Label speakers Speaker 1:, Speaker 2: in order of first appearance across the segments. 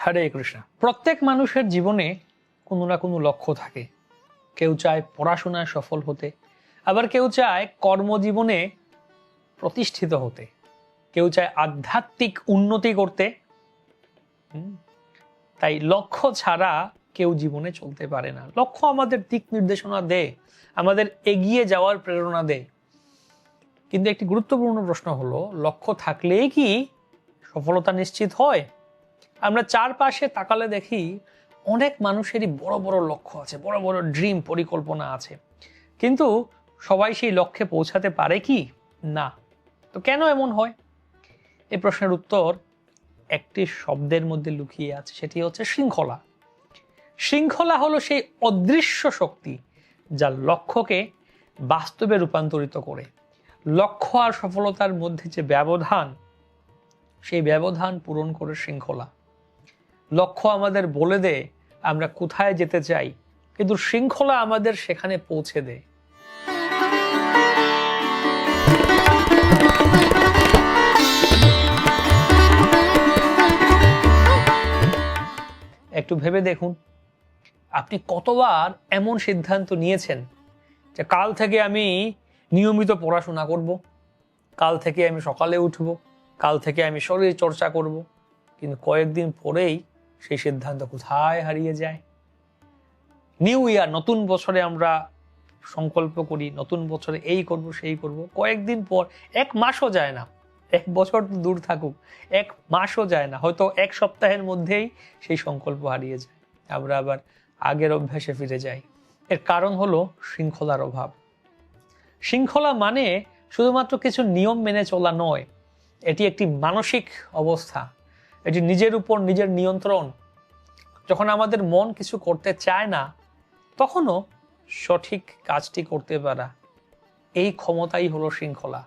Speaker 1: হরে কৃষ্ণ। প্রত্যেক মানুষের জীবনে কোনো না কোনো লক্ষ্য থাকে। কেউ চায় পড়াশোনায় সফল হতে, আবার কেউ চায় কর্মজীবনে প্রতিষ্ঠিত হতে, কেউ চায় আধ্যাত্মিক উন্নতি করতে। তাই লক্ষ্য ছাড়া কেউ জীবনে চলতে পারে না। লক্ষ্য আমাদের দিক নির্দেশনা দেয়, আমাদের এগিয়ে যাওয়ার প্রেরণা দেয়। কিন্তু একটি গুরুত্বপূর্ণ প্রশ্ন হলো, লক্ষ্য থাকলেই কি সফলতা নিশ্চিত হয়? আমরা চারপাশে তাকালে দেখি অনেক মানুষেরই বড় বড় লক্ষ্য আছে, বড় বড় ড্রিম, পরিকল্পনা আছে, কিন্তু সবাই সেই লক্ষ্যে পৌঁছাতে পারে কি না। তো কেন এমন হয়? এই প্রশ্নের উত্তর একটি শব্দের মধ্যে লুকিয়ে আছে, সেটি হচ্ছে শৃঙ্খলা। শৃঙ্খলা হলো সেই অদৃশ্য শক্তি যা লক্ষ্যকে বাস্তবে রূপান্তরিত করে। লক্ষ্য আর সফলতার মধ্যে যে ব্যবধান, সেই ব্যবধান পূরণ করে শৃঙ্খলা। লক্ষ্য আমাদের বলে দেয় আমরা কোথায় যেতে চাই, কিন্তু শৃঙ্খলা আমাদের সেখানে পৌঁছে দেয়। একটু ভেবে দেখুন, আপনি কতবার এমন সিদ্ধান্ত নিয়েছেন যে কাল থেকে আমি নিয়মিত পড়াশোনা করব, কাল থেকে আমি সকালে উঠব, কাল থেকে আমি শরীর চর্চা করব, কিন্তু কয়েকদিন পরেই সেই সিদ্ধান্ত কোথায় হারিয়ে যায়। নিউ ইয়ার, নতুন বছরে আমরা সংকল্প করি, নতুন বছরে এই করব সেই করব, কয়েকদিন পর, এক মাসও যায় না, এক বছর তো দূর থাকুক, এক মাসও যায় না, হয়তো এক সপ্তাহের মধ্যেই সেই সংকল্প হারিয়ে যায়। আমরা আবার আগের অভ্যাসে ফিরে যাই। এর কারণ হলো শৃঙ্খলার অভাব। শৃঙ্খলা মানে শুধুমাত্র কিছু নিয়ম মেনে চলা নয়, এটি একটি মানসিক অবস্থা, এটি নিজের উপর নিজের নিয়ন্ত্রণ। যখন আমাদের মন কিছু করতে চায় না, তখনও সঠিক কাজটি করতে পারা, এই ক্ষমতাই হলো শৃঙ্খলা।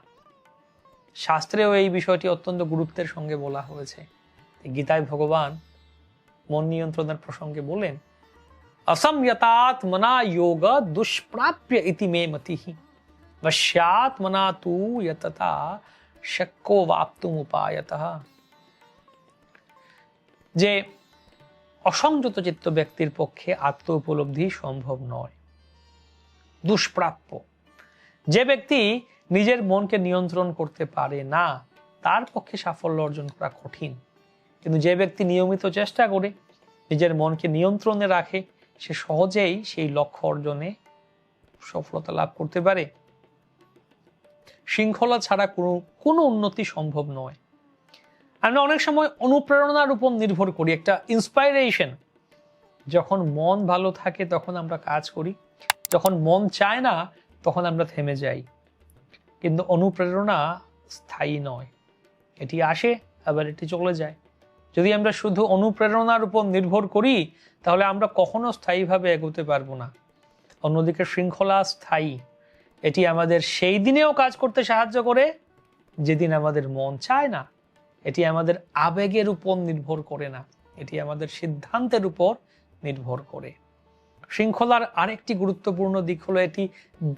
Speaker 1: শাস্ত্রেও এই বিষয়টি অত্যন্ত গুরুত্বের সঙ্গে বলা হয়েছে। গীতায় ভগবান মন নিয়ন্ত্রণের প্রসঙ্গে বলেন, असंयतात्मना योग दुष्प्राप्य इति मे मतिः वश्यात्मना तु यतता शक्को वाप्तुम उपायतः। যে অসংযত চিত্ত ব্যক্তির পক্ষে আত্ম উপলব্ধি সম্ভব নয়, দুষ্প্রাপ্য। যে ব্যক্তি নিজের মনকে নিয়ন্ত্রণ করতে পারে না, তার পক্ষে সাফল্য অর্জন করা কঠিন। কিন্তু যে ব্যক্তি নিয়মিত চেষ্টা করে নিজের মনকে নিয়ন্ত্রণে রাখে, সে সহজেই সেই লক্ষ্য অর্জনে সফলতা লাভ করতে পারে। শৃঙ্খলা ছাড়া কোনো উন্নতি সম্ভব নয়। আমরা অনেক সময় অনুপ্রেরণার উপর নির্ভর করি, একটা ইন্সপাইরেশন। যখন মন ভালো থাকে তখন আমরা কাজ করি, যখন মন চায় না তখন আমরা থেমে যাই। কিন্তু অনুপ্রেরণা স্থায়ী নয়, এটি আসে আবার এটি চলে যায়। যদি আমরা শুধু অনুপ্রেরণার উপর নির্ভর করি, তাহলে আমরা কখনো স্থায়ীভাবে এগোতে পারবো না। অন্যদিকে শৃঙ্খলা স্থায়ী, এটি আমাদের সেই দিনেও কাজ করতে সাহায্য করে যেদিন আমাদের মন চায় না। এটি আমাদের আবেগের উপর নির্ভর করে না, এটি আমাদের সিদ্ধান্তের উপর নির্ভর করে। শৃঙ্খলার আরেকটি গুরুত্বপূর্ণ দিক হলো এটি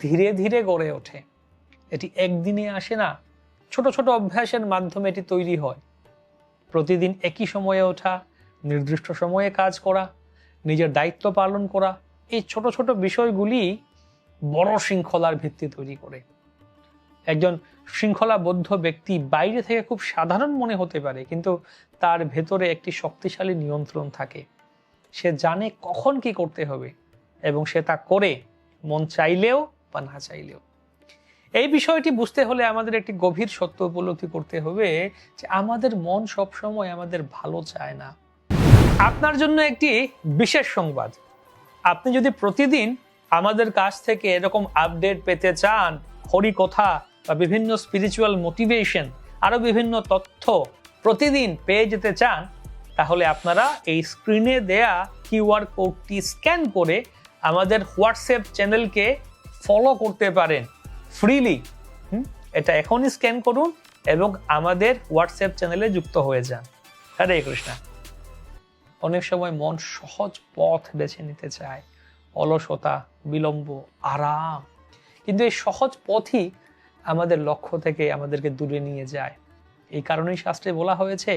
Speaker 1: ধীরে ধীরে গড়ে ওঠে। এটি একদিনে আসে না, ছোট ছোট অভ্যাসের মাধ্যমে এটি তৈরি হয়। প্রতিদিন একই সময়ে ওঠা, নির্দিষ্ট সময়ে কাজ করা, নিজের দায়িত্ব পালন করা, এই ছোট ছোট বিষয়গুলি বড় শৃঙ্খলার ভিত্তি তৈরি করে। একজন শৃঙ্খলাবদ্ধ ব্যক্তি বাইরে থেকে খুব সাধারণ মনে হতে পারে, কিন্তু তার ভেতরে একটি শক্তিশালী নিয়ন্ত্রণ থাকে। সে জানে কখন কি করতে হবে এবং সে তা করে, মন চাইলেও বা না চাইলেও। এই বিষয়টি বুঝতে হলে আমাদের একটি গভীর সত্য উপলব্ধি করতে হবে যে আমাদের মন সবসময় আমাদের ভালো চায় না। আপনার জন্য একটি বিশেষ সংবাদ, আপনি যদি প্রতিদিন আমাদের কাছ থেকে এরকম আপডেট পেতে চান, হরিকথা বা বিভিন্ন স্পিরিচুয়াল মোটিভেশন, আরো বিভিন্ন তথ্য প্রতিদিন পেয়ে যেতে চান, তাহলে আপনারা এই স্ক্রিনে দেয়া কিউআর কোডটি স্ক্যান করে আমাদের হোয়াটসঅ্যাপ চ্যানেলকে ফলো করতে পারেন ফ্রিলি। এটা এখনই স্ক্যান করুন এবং আমাদের হোয়াটসঅ্যাপ চ্যানেলে যুক্ত হয়ে যান। হরে কৃষ্ণ। অনেক সময় মন সহজ পথ বেছে নিতে চায়, অলসতা, বিলম্ব, আরাম, কিন্তু এই সহজ পথই আমাদের লক্ষ্য থেকে আমাদেরকে দূরে নিয়ে যায়। এই কারণেই শাস্ত্রে বলা হয়েছে,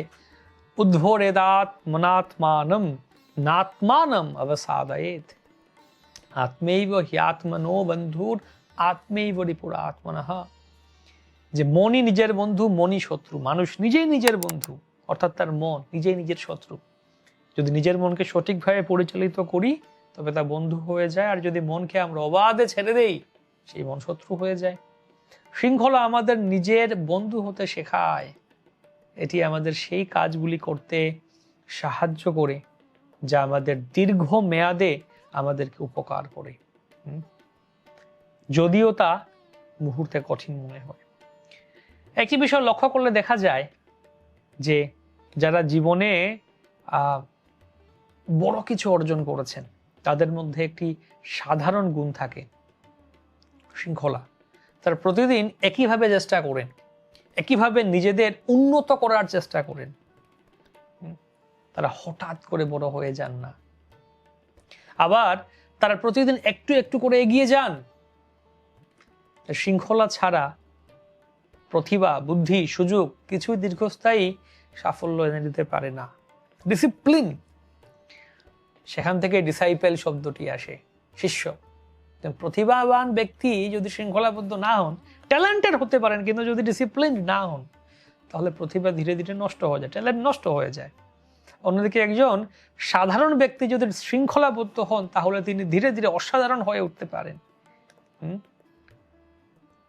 Speaker 1: উদ্ভোরেদাত্মনাত্মানম নাত্মানম অবসাদয়েত। আত্মৈব হ্যাত্মনো বন্ধুর আত্মৈব রিপুরাত্মনঃ। যে মনই নিজের বন্ধু, মনই শত্রু। মানুষ নিজেই নিজের বন্ধু, অর্থাৎ তার মন নিজেই নিজের শত্রু। যদি নিজের মনকে সঠিকভাবে পরিচালিত করি তবে তা বন্ধু হয়ে যায়, আর যদি মনকে আমরা অবাধে ছেড়ে দেই সেই মন শত্রু হয়ে যায়। শৃঙ্খলা আমাদের নিজের বন্ধু হতে শেখায়। এটি আমাদের সেই কাজগুলি করতে সাহায্য করে যা আমাদের দীর্ঘ মেয়াদে আমাদেরকে উপকার করে, যদিও তা মুহূর্তে কঠিন মনে হয়। একটি বিষয় লক্ষ্য করলে দেখা যায় যে যারা জীবনে বড় কিছু অর্জন করেছেন তাদের মধ্যে একটি সাধারণ গুণ থাকে, শৃঙ্খলা। তারা প্রতিদিন একইভাবে চেষ্টা করেন, একইভাবে নিজেদের উন্নত করার চেষ্টা করেন। তারা হঠাৎ করে বড় হয়ে যান না। আবার তারা প্রতিদিন একটু একটু করে এগিয়ে যান। শৃঙ্খলা ছাড়া প্রতিভা, বুদ্ধি, সুযোগ কিছুই দীর্ঘস্থায়ী সাফল্য এনে দিতে পারে না। ডিসিপ্লিন, সেখান থেকে ডিসাইপেল শব্দটি আসে, শিষ্য। প্রতিভাবান ব্যক্তি যদি শৃঙ্খলাবদ্ধ না হন, ট্যালেন্টেড হতে পারেন কিন্তু যদি ডিসিপ্লিন না হন তাহলে প্রতিভা ধীরে ধীরে নষ্ট হয়ে যায়, ট্যালেন্ট নষ্ট হয়ে যায়। অন্যদিকে একজন সাধারণ ব্যক্তি যদি শৃঙ্খলাবদ্ধ হন তাহলে তিনি ধীরে ধীরে অসাধারণ হয়ে উঠতে পারেন।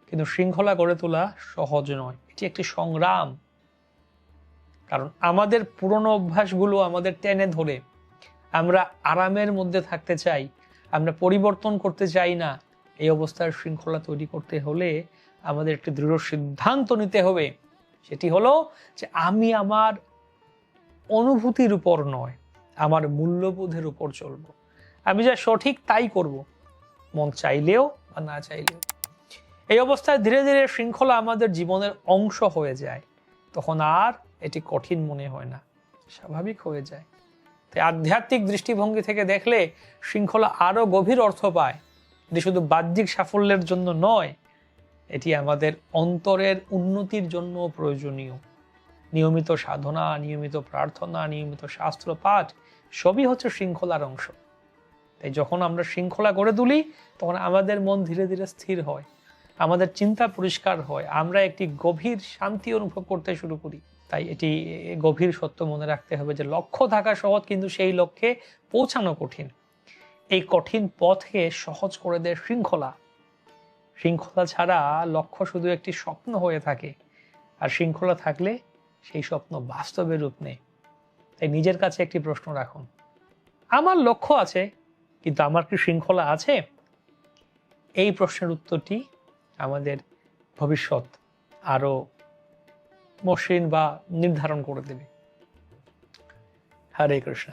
Speaker 1: কিন্তু শৃঙ্খলা গড়ে তোলা সহজ নয়, এটি একটি সংগ্রাম। কারণ আমাদের পুরনো অভ্যাসগুলো আমাদের টেনে ধরে, আমরা আরামের মধ্যে থাকতে চাই, আমরা পরিবর্তন করতে চাই না। এই অবস্থার শৃঙ্খলা তৈরি করতে হলে আমাদের একটি দৃঢ় সিদ্ধান্ত নিতে হবে, সেটি হলো যে আমি আমার অনুভূতির উপর নয়, আমার মূল্যবোধের উপর চলব। আমি যা সঠিক তাই করব, মন চাইলেও বা না চাইলেও। এই অবস্থায় ধীরে ধীরে শৃঙ্খলা আমাদের জীবনের অংশ হয়ে যায়। তখন আর এটি কঠিন মনে হয় না, স্বাভাবিক হয়ে যায়। তাই আধ্যাত্মিক দৃষ্টিভঙ্গি থেকে দেখলে শৃঙ্খলা আরো গভীর অর্থ পায়। এটি শুধু বাহ্যিক সাফল্যের জন্য নয়, এটি আমাদের অন্তরের উন্নতির জন্য প্রয়োজনীয়। নিয়মিত সাধনা, নিয়মিত প্রার্থনা, নিয়মিত শাস্ত্র পাঠ সবই হচ্ছে শৃঙ্খলার অংশ। তাই যখন আমরা শৃঙ্খলা গড়ে তুলি তখন আমাদের মন ধীরে ধীরে স্থির হয়, আমাদের চিন্তা পরিষ্কার হয়, আমরা একটি গভীর শান্তি অনুভব করতে শুরু করি। তাই এটি গভীর সত্য মনে রাখতে হবে যে লক্ষ্য থাকা সহজ, কিন্তু সেই লক্ষ্যে পৌঁছানো কঠিন। এই কঠিন পথকে সহজ করে দেয় শৃঙ্খলা। শৃঙ্খলা ছাড়া লক্ষ্য শুধু একটি স্বপ্ন হয়ে থাকে, আর শৃঙ্খলা থাকলে সেই স্বপ্ন বাস্তবে রূপ নেয়। তাই নিজের কাছে একটি প্রশ্ন রাখুন, আমার লক্ষ্য আছে কিন্তু আমার কি শৃঙ্খলা আছে? এই প্রশ্নের উত্তরটি আমাদের ভবিষ্যৎ আরো মসৃণ বা নির্ধারণ করে দেবে। হরে কৃষ্ণ।